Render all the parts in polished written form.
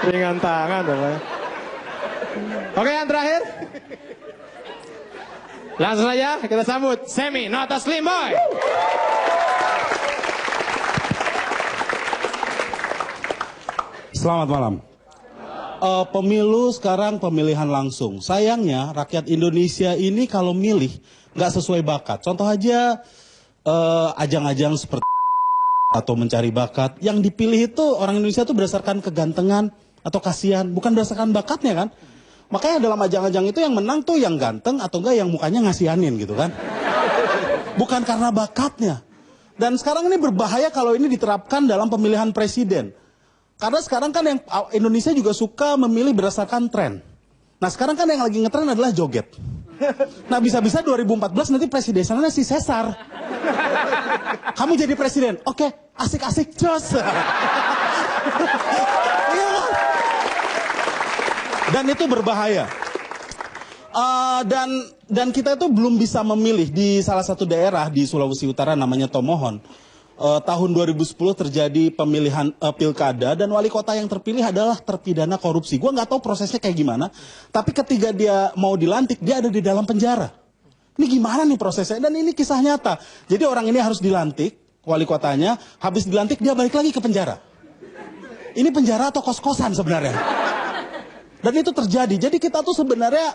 Ringan tangan dong. Oke, yang terakhir. Langsung saja kita sambut Semi Nota Slim Boy. Selamat malam. Pemilu sekarang pemilihan langsung. Sayangnya rakyat Indonesia ini kalau milih nggak sesuai bakat. Contoh aja ajang-ajang seperti atau mencari bakat. Yang dipilih itu orang Indonesia itu berdasarkan kegantengan atau kasihan, bukan berdasarkan bakatnya kan. Makanya dalam ajang-ajang itu yang menang tuh yang ganteng atau enggak yang mukanya ngasihanin gitu kan. Bukan karena bakatnya. Dan sekarang ini berbahaya kalau ini diterapkan dalam pemilihan presiden. Karena sekarang kan yang Indonesia juga suka memilih berdasarkan tren. Nah sekarang kan yang lagi ngetren adalah joget. Nah bisa-bisa 2014 nanti presidennya si Cesar. Kamu jadi presiden, oke, asik-asik, jos. Dan itu berbahaya. Dan kita itu belum bisa memilih di salah satu daerah di Sulawesi Utara namanya Tomohon. Tahun 2010 terjadi pemilihan pilkada dan wali kota yang terpilih adalah terpidana korupsi. Gua nggak tahu prosesnya kayak gimana, tapi ketika dia mau dilantik dia ada di dalam penjara. Ini gimana nih prosesnya? Dan ini kisah nyata. Jadi orang ini harus dilantik, wali kotanya, habis dilantik dia balik lagi ke penjara. Ini penjara atau kos-kosan sebenarnya? Dan itu terjadi. Jadi kita tuh sebenarnya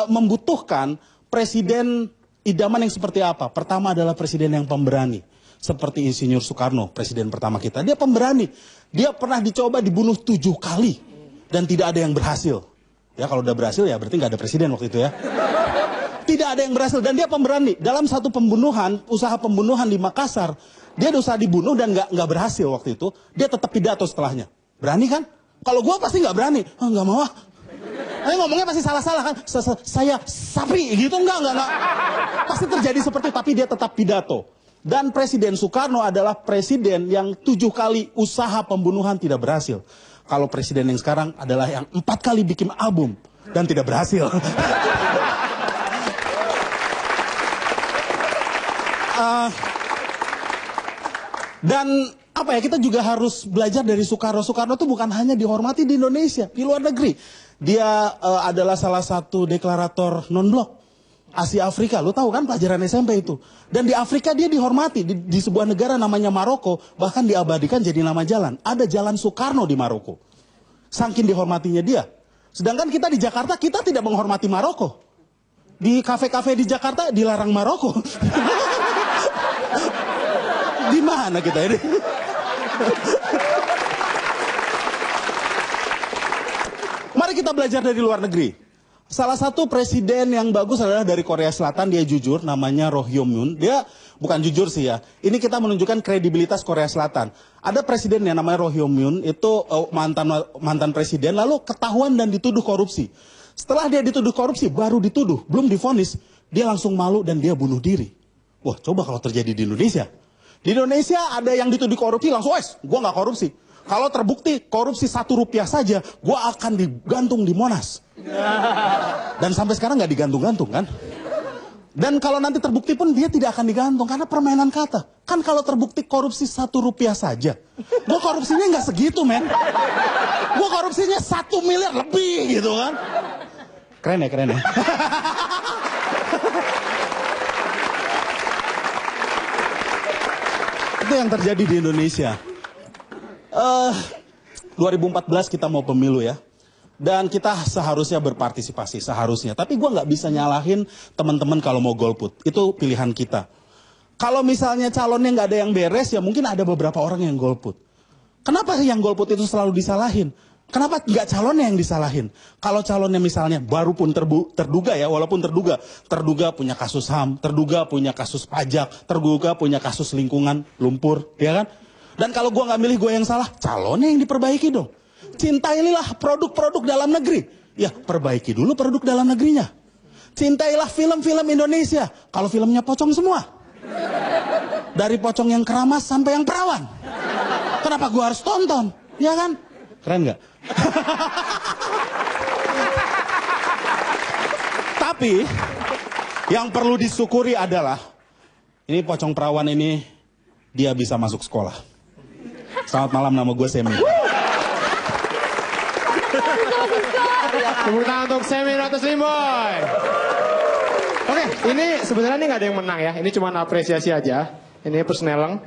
membutuhkan presiden idaman yang seperti apa? Pertama adalah presiden yang pemberani. Seperti Insinyur Soekarno, presiden pertama kita. Dia pemberani. Dia pernah dicoba dibunuh 7 kali. Dan tidak ada yang berhasil. Ya kalau udah berhasil ya berarti nggak ada presiden waktu itu ya. Tidak ada yang berhasil. Dan dia pemberani. Dalam satu pembunuhan, usaha pembunuhan di Makassar. Dia usaha dibunuh dan nggak berhasil waktu itu. Dia tetap pidato setelahnya. Berani kan? Kalau gue pasti nggak berani. Nggak mau ah. Ngomongnya pasti salah-salah kan. Saya sapi gitu. Enggak. Pasti terjadi seperti itu. Tapi dia tetap pidato. Dan Presiden Soekarno adalah presiden yang 7 kali usaha pembunuhan tidak berhasil. Kalau presiden yang sekarang adalah yang 4 kali bikin album dan tidak berhasil. Dan apa ya, kita juga harus belajar dari Soekarno. Soekarno itu bukan hanya dihormati di Indonesia, di luar negeri. Dia adalah salah satu deklarator non-blok Asia Afrika, lu tahu kan pelajaran SMP itu. Dan di Afrika dia dihormati di sebuah negara namanya Maroko, bahkan diabadikan jadi nama jalan. Ada jalan Soekarno di Maroko. Saking dihormatinya dia. Sedangkan kita di Jakarta kita tidak menghormati Maroko. Di kafe-kafe di Jakarta dilarang Maroko. Di mana kita ini? Mari kita belajar dari luar negeri. Salah satu presiden yang bagus adalah dari Korea Selatan, dia jujur, namanya Roh Hyun-moon. Dia bukan jujur sih ya. Ini kita menunjukkan kredibilitas Korea Selatan. Ada presiden yang namanya Roh Hyun-moon, itu mantan presiden, lalu ketahuan dan dituduh korupsi. Setelah dia dituduh korupsi, baru dituduh, belum divonis, dia langsung malu dan dia bunuh diri. Wah, coba kalau terjadi di Indonesia. Di Indonesia ada yang dituduh korupsi, langsung, gue nggak korupsi. Kalau terbukti korupsi Rp1 saja, gue akan digantung di Monas. Dan sampai sekarang nggak digantung-gantung kan? Dan kalau nanti terbukti pun dia tidak akan digantung karena permainan kata. Kan kalau terbukti korupsi Rp1 saja, gue korupsinya nggak segitu men. Gue korupsinya 1 miliar lebih gitu kan? Keren ya. Itu yang terjadi di Indonesia. 2014 kita mau pemilu ya. Dan kita seharusnya berpartisipasi, seharusnya. Tapi gue nggak bisa nyalahin teman-teman kalau mau golput. Itu pilihan kita. Kalau misalnya calonnya nggak ada yang beres, ya mungkin ada beberapa orang yang golput. Kenapa yang golput itu selalu disalahin? Kenapa nggak calonnya yang disalahin? Kalau calonnya misalnya baru pun terduga ya, walaupun terduga punya kasus HAM, terduga punya kasus pajak, terduga punya kasus lingkungan, lumpur, ya kan? Dan kalau gue nggak milih gue yang salah, calonnya yang diperbaiki dong. Cintailah produk-produk dalam negeri. Ya, perbaiki dulu produk dalam negerinya. Cintailah film-film Indonesia. Kalau filmnya pocong semua. Dari pocong yang keramas sampai yang perawan. Kenapa gue harus tonton? Ya kan? Keren nggak? Tapi, yang perlu disyukuri adalah, ini pocong perawan ini, dia bisa masuk sekolah. Selamat malam, nama gue Semi. Tepuk tangan untuk Semi Notus Limboy. Oke, ini sebenarnya nggak ada yang menang ya. Ini cuma apresiasi aja. Ini persneleng.